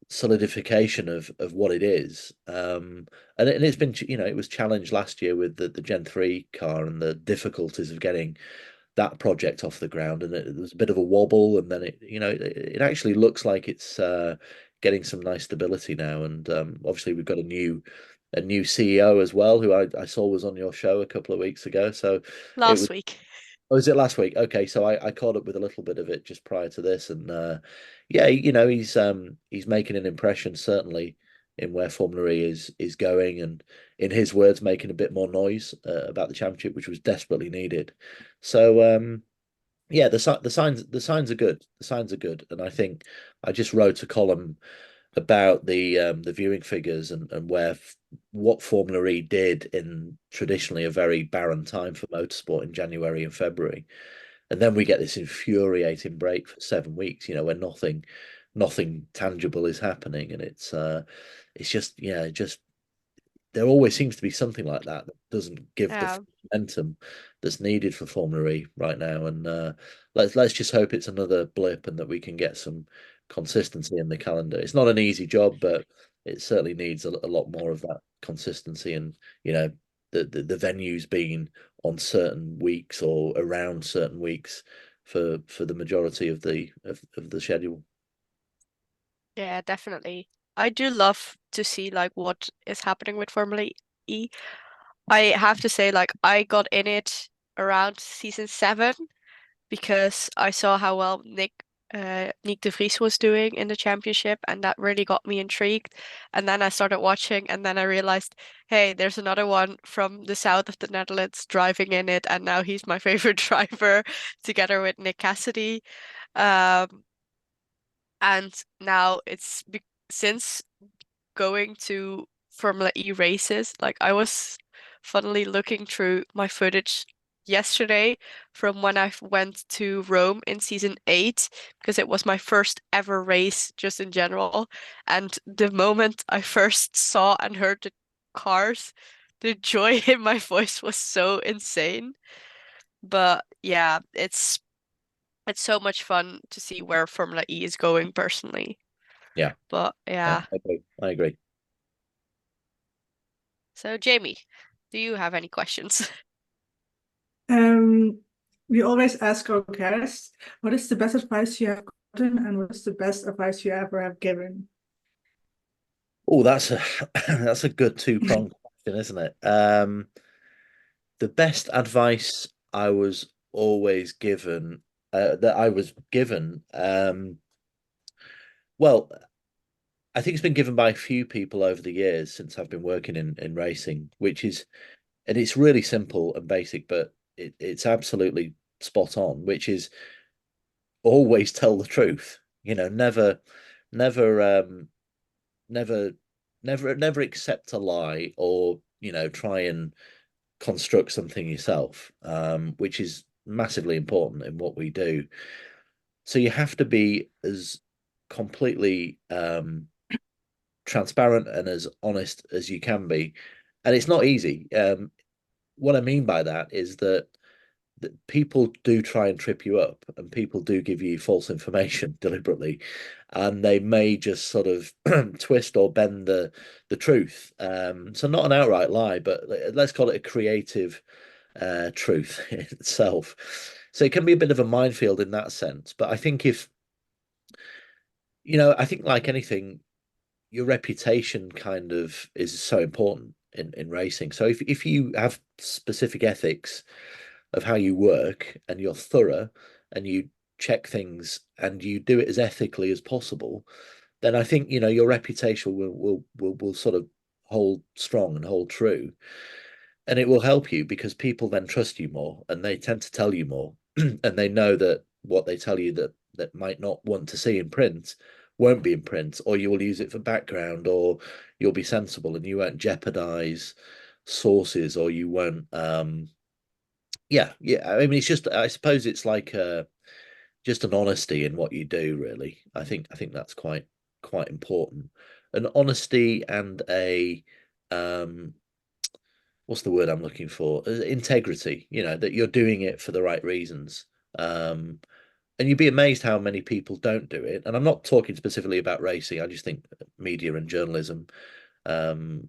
solidification of what it is. And it's been, it was challenged last year with the Gen 3 car and the difficulties of getting that project off the ground, and there was a bit of a wobble, and then it actually looks like it's getting some nice stability now, and obviously we've got a new CEO as well, who I saw was on your show a couple of weeks ago. So it was. Last week. Oh, is it last week? Okay, so I caught up with a little bit of it just prior to this, and yeah, he's making an impression certainly in where Formula E is going, and in his words, making a bit more noise about the championship, which was desperately needed. So yeah, the signs are good. The signs are good, and I think I just wrote a column about the viewing figures and what Formula E did in traditionally a very barren time for motorsport in January and February. And then we get this infuriating break for 7 weeks, where nothing tangible is happening. And it's just, just there always seems to be something like that doesn't give the Yeah. momentum that's needed for Formula E right now. And let's just hope it's another blip and that we can get some consistency in the calendar. It's not an easy job, but it certainly needs a lot more of that consistency and the venues being on certain weeks or around certain weeks for the majority of the schedule. Yeah, definitely. I do love to see like what is happening with Formula E. I have to say, like, I got in it around season 7 because I saw how well Nick de Vries was doing in the championship, and that really got me intrigued. And then I started watching, and then I realized, hey, there's another one from the south of the Netherlands driving in it, and now he's my favorite driver together with Nick Cassidy. Um, and now since going to Formula E races, like I was funnily looking through my footage yesterday from when I went to Rome in season 8 because it was my first ever race just in general. And the moment I first saw and heard the cars, the joy in my voice was so insane. But yeah, it's so much fun to see where Formula E is going personally. Yeah, But yeah, yeah. I agree. So Jamie, do you have any questions? We always ask our guests, what is the best advice you have gotten and what is the best advice you ever have given? Oh, that's a that's a good two-pronged question, isn't it? The best advice I was always given, that I was given, well, I think it's been given by a few people over the years since I've been working in racing, and it's really simple and basic, but it's absolutely spot on, which is always tell the truth. Never, never, never, never accept a lie or try and construct something yourself, which is massively important in what we do. So you have to be as completely transparent and as honest as you can be. And it's not easy. What I mean by that is that people do try and trip you up and people do give you false information deliberately, and they may just sort of twist or bend the truth. So not an outright lie, but let's call it a creative truth in itself. So it can be a bit of a minefield in that sense. But I think I think like anything, your reputation kind of is so important in racing. So if you have specific ethics of how you work and you're thorough and you check things and you do it as ethically as possible, then I think your reputation will sort of hold strong and hold true, and it will help you because people then trust you more and they tend to tell you more, and they know that what they tell you that might not want to see in print won't be in print, or you will use it for background, or you'll be sensible and you won't jeopardize sources, or you won't yeah. I mean, it's just I suppose it's like just an honesty in what you do, really. I think that's quite important. An honesty and a um what's the word I'm looking for? Integrity, that you're doing it for the right reasons. And you'd be amazed how many people don't do it. And I'm not talking specifically about racing. I just think media and journalism um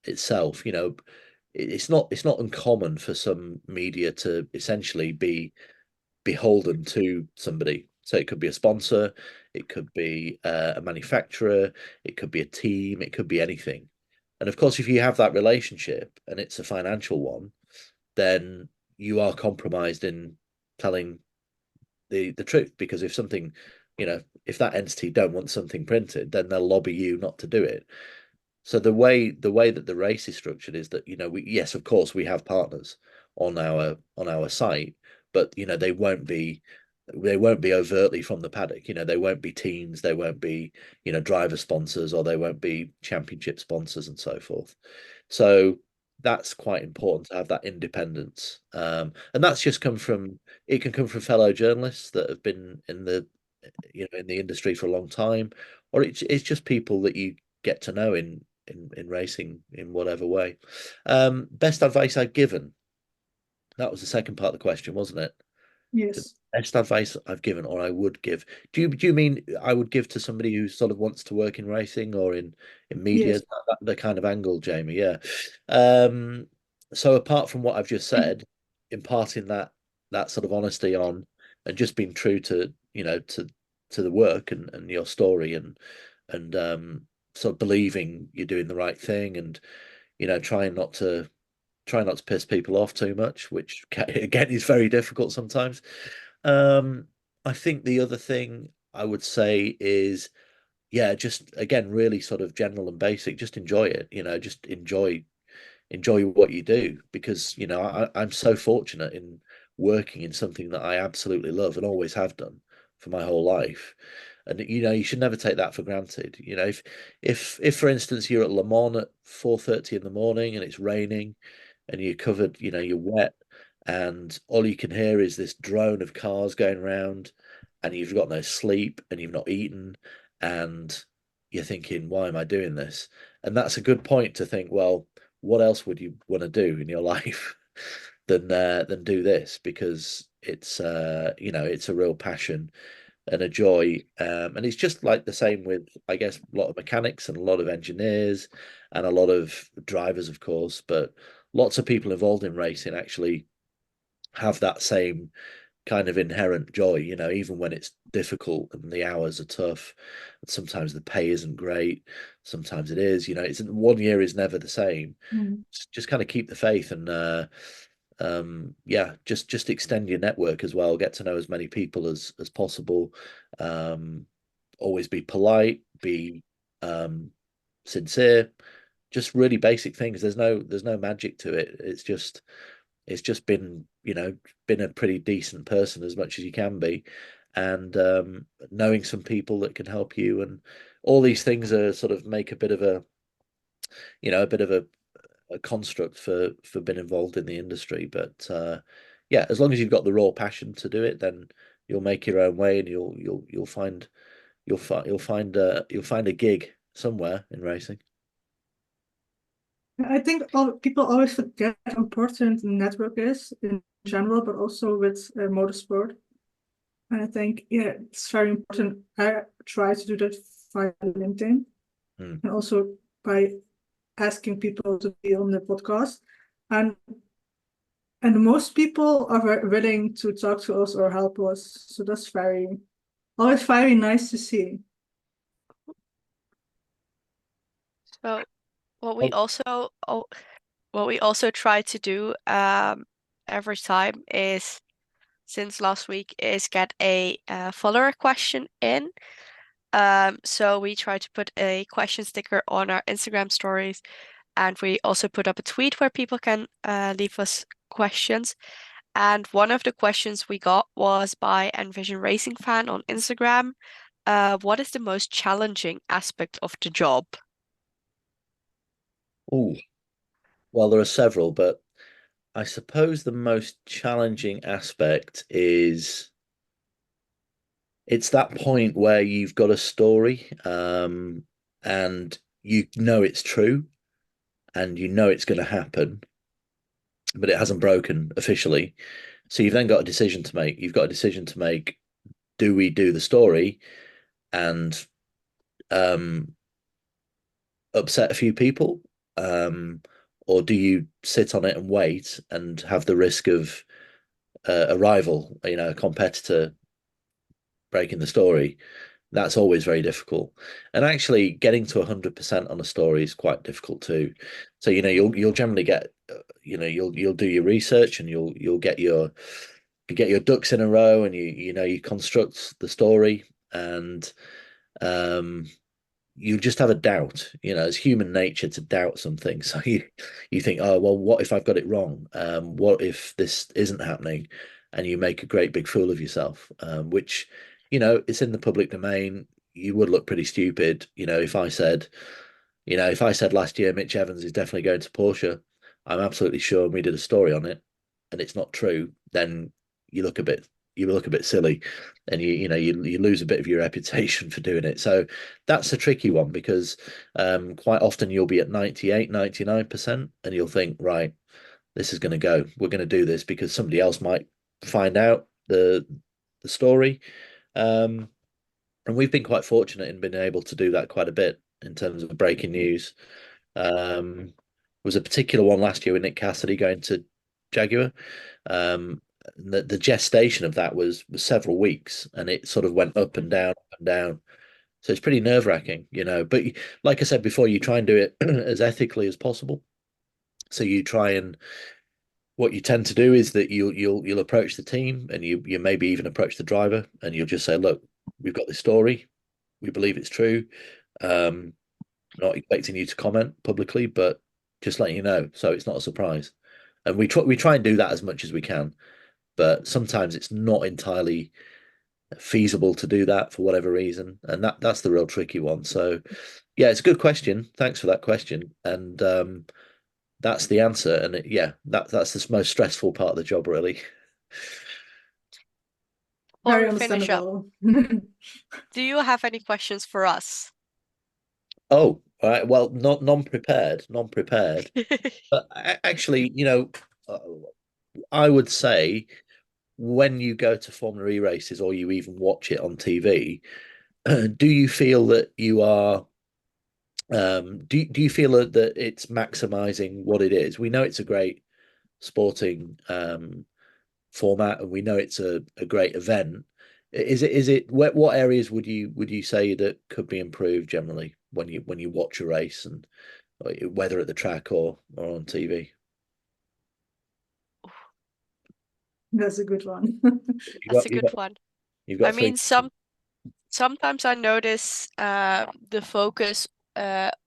itself, it's not uncommon for some media to essentially be beholden to somebody. So it could be a sponsor, it could be a manufacturer, it could be a team, it could be anything. And of course, if you have that relationship and it's a financial one, then you are compromised in telling the truth. Because if that entity don't want something printed, then they'll lobby you not to do it. So the way that the race is structured is that we, yes, of course we have partners on our site, but they won't be they won't be overtly from the paddock. They won't be teams, they won't be, driver sponsors, or they won't be championship sponsors and so forth. So that's quite important to have that independence. And that's just it can come from fellow journalists that have been in the industry for a long time, or it's just people that you get to know in racing in whatever way. Best advice I've given. That was the second part of the question, wasn't it? The Yes. best advice I've given or I would give. Do you mean I would give to somebody who sort of wants to work in racing or in media? Yes. The kind of angle, Jamie, yeah. Um, so apart from what I've just said, imparting that sort of honesty on and just being true to, to the work and your story and sort of believing you're doing the right thing and, trying not to piss people off too much, which again is very difficult sometimes. I think the other thing I would say is, yeah, just again, really sort of general and basic. Just enjoy it, just enjoy what you do because I'm so fortunate in working in something that I absolutely love and always have done for my whole life. And you should never take that for granted. If for instance you're at Le Mans at 4:30 in the morning and it's raining and you're covered, you're wet, and all you can hear is this drone of cars going around, and you've got no sleep and you've not eaten, and you're thinking, why am I doing this? And that's a good point to think, well, what else would you want to do in your life than do this? Because it's a real passion and a joy. And it's just like the same with, I guess, a lot of mechanics and a lot of engineers and a lot of drivers, of course, but lots of people involved in racing actually have that same kind of inherent joy, even when it's difficult and the hours are tough. And sometimes the pay isn't great. Sometimes it is, it's 1 year is never the same. Mm. Just kind of keep the faith and yeah, just extend your network as well. Get to know as many people as possible. Always be polite, be sincere. Just really basic things. There's no magic to it. It's just been a pretty decent person as much as you can be, and knowing some people that can help you, and all these things are sort of make a construct for being involved in the industry. But yeah, as long as you've got the raw passion to do it, then you'll make your own way, and you'll find a gig somewhere in racing. I think people always forget how important network is in general, but also with motorsport. And I think, yeah, it's very important. I try to do that via LinkedIn and also by asking people to be on the podcast. And most people are very willing to talk to us or help us. So that's always very nice to see. So what we also try to do every time is, since last week, is get a follower question in. So we try to put a question sticker on our Instagram stories, and we also put up a tweet where people can leave us questions. And one of the questions we got was by Envision Racing Fan on Instagram. What is the most challenging aspect of the job? Oh, well, there are several, but I suppose the most challenging aspect is it's that point where you've got a story, and you know it's true and you know it's going to happen, but it hasn't broken officially. So you've then got a decision to make. You've got a decision to make. Do we do the story and um, upset a few people? Or do you sit on it and wait and have the risk of a rival, a competitor breaking the story? That's always very difficult. And actually getting to 100% on a story is quite difficult too. So, you'll generally get, you'll do your research and you'll get your ducks in a row, and you construct the story, and you just have a doubt. It's human nature to doubt something. So you think, oh well, what if I've got it wrong? What if this isn't happening? and you make a great big fool of yourself, which, it's in the public domain. You would look pretty stupid, if I said, last year Mitch Evans is definitely going to Porsche. I'm absolutely sure, and we did a story on it, and it's not true. Then you look a bit silly, and you lose a bit of your reputation for doing it. So that's a tricky one, because quite often you'll be at 98, 99%, and you'll think, right, this is going to go. We're going to do this because somebody else might find out the story. And we've been quite fortunate in being able to do that quite a bit in terms of breaking news. Was a particular one last year with Nick Cassidy going to Jaguar. The gestation of that was several weeks, and it sort of went up and down, up and down. So it's pretty nerve-wracking, But like I said before, you try and do it as ethically as possible. So you try and what you tend to do is that you'll approach the team, and you maybe even approach the driver, and you'll just say, look, we've got this story, we believe it's true. Not expecting you to comment publicly, but just letting you know, so it's not a surprise. And we try and do that as much as we can, but sometimes it's not entirely feasible to do that for whatever reason, and that's the real tricky one. So yeah, it's a good question. Thanks for that question. And that's the answer. And that's the most stressful part of the job, really. Very Before we finish up, understandable. do you have any questions for us? Oh, all right. Well, not non-prepared. But actually, I would say when you go to Formula E races, or you even watch it on TV, do you feel that you are do you feel that it's maximizing what it is? We know it's a great sporting format, and we know it's a great event. Is it what areas would you say that could be improved generally when you watch a race, and whether at the track or on TV? That's a good one. That's a good one. You've got I three. mean, sometimes I notice the focus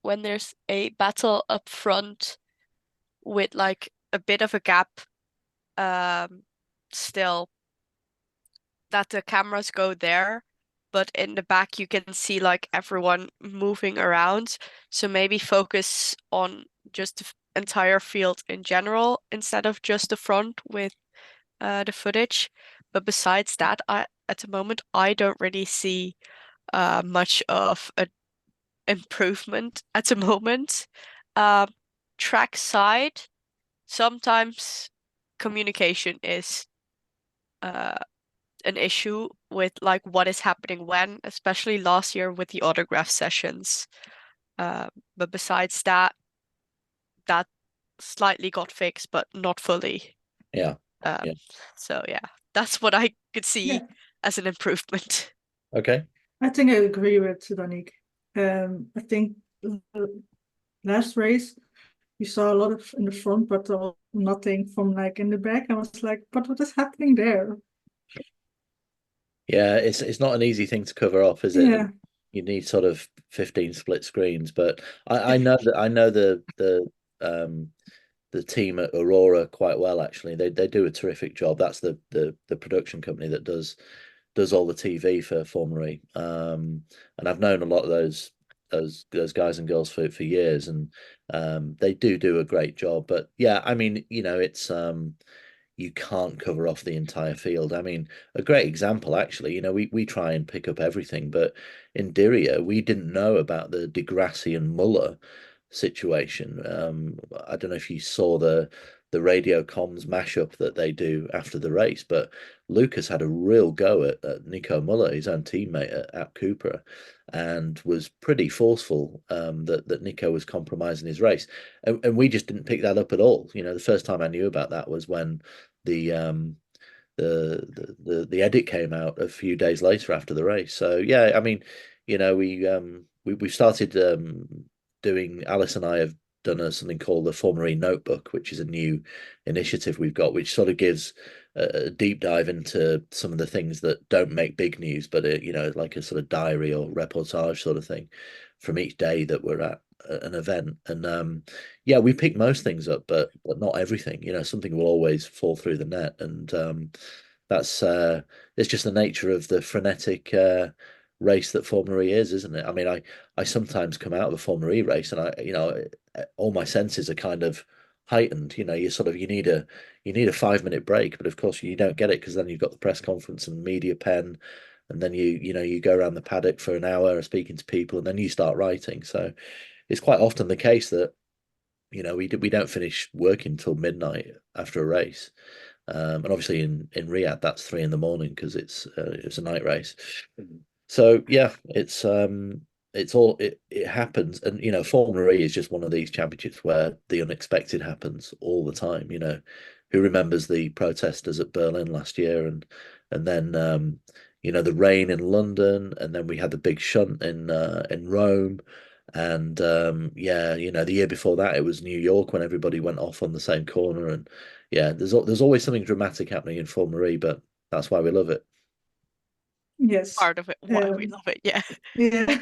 when there's a battle up front with like a bit of a gap, still that the cameras go there, but in the back you can see like everyone moving around. So maybe focus on just the entire field in general instead of just the front with the footage. But besides that, at the moment I don't really see much of an improvement at the moment. Track side, sometimes communication is an issue with like what is happening when, especially last year with the autograph sessions. But besides that, that slightly got fixed, but not fully. Yeah. So yeah, that's what I could see Yeah. as an improvement. Okay. I think I agree with Danique. I think last race you saw a lot of in the front, but nothing from like in the back. I was like, but what is happening there? Yeah, it's not an easy thing to cover off, is it? Yeah. You need sort of 15 split screens, but I know the team at Aurora quite well, actually. They do a terrific job. That's the production company that does all the TV for Formula E. And I've known a lot of those guys and girls for years, and they do a great job. But yeah, I mean, it's you can't cover off the entire field. I mean, a great example, actually, we try and pick up everything, but in Diriyah, we didn't know about the Degrassi and Muller situation. I don't know if you saw the radio comms mashup that they do after the race, but Lucas had a real go at Nico Muller, his own teammate at Cupra, and was pretty forceful that Nico was compromising his race, and we just didn't pick that up at all. The first time I knew about that was when the the edit came out a few days later after the race. So yeah, I mean, we've started doing. Alice and I have done something called the Formula E Notebook, which is a new initiative we've got, which sort of gives a deep dive into some of the things that don't make big news, but like a sort of diary or reportage sort of thing from each day that we're at an event. And yeah, we pick most things up, but not everything. Something will always fall through the net, and that's it's just the nature of the frenetic race that Formula E is, isn't it? I mean, I sometimes come out of a Formula E race and all my senses are kind of heightened. You need a 5 minute break, but of course you don't get it because then you've got the press conference and media pen, and then you go around the paddock for an hour speaking to people, and then you start writing. So it's quite often the case that we don't finish working till midnight after a race. And obviously in Riyadh that's 3 a.m. because it's a night race. So yeah, it happens, and Formula E is just one of these championships where the unexpected happens all the time. Who remembers the protesters at Berlin last year, and then the rain in London, and then we had the big shunt in Rome, and the year before that it was New York when everybody went off on the same corner, and yeah, there's always something dramatic happening in Formula E, but that's why we love it. Yes. Part of it, why we love it. Yeah. Yeah.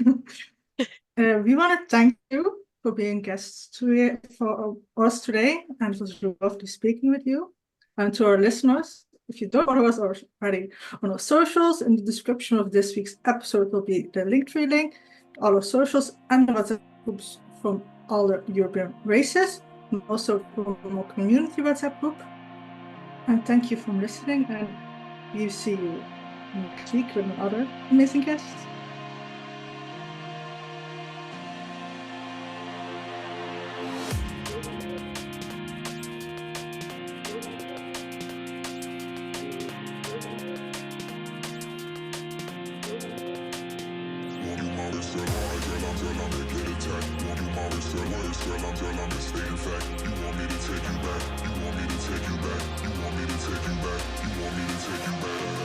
We want to thank you for being guests for us today, and it was lovely speaking with you. And to our listeners, if you don't follow us already on our socials, in the description of this week's episode will be the Linktree link, all our socials, and the WhatsApp groups from all the European races, and also from our community WhatsApp group. And thank you for listening, and we see you next week with another amazing guest. You want me to take you back?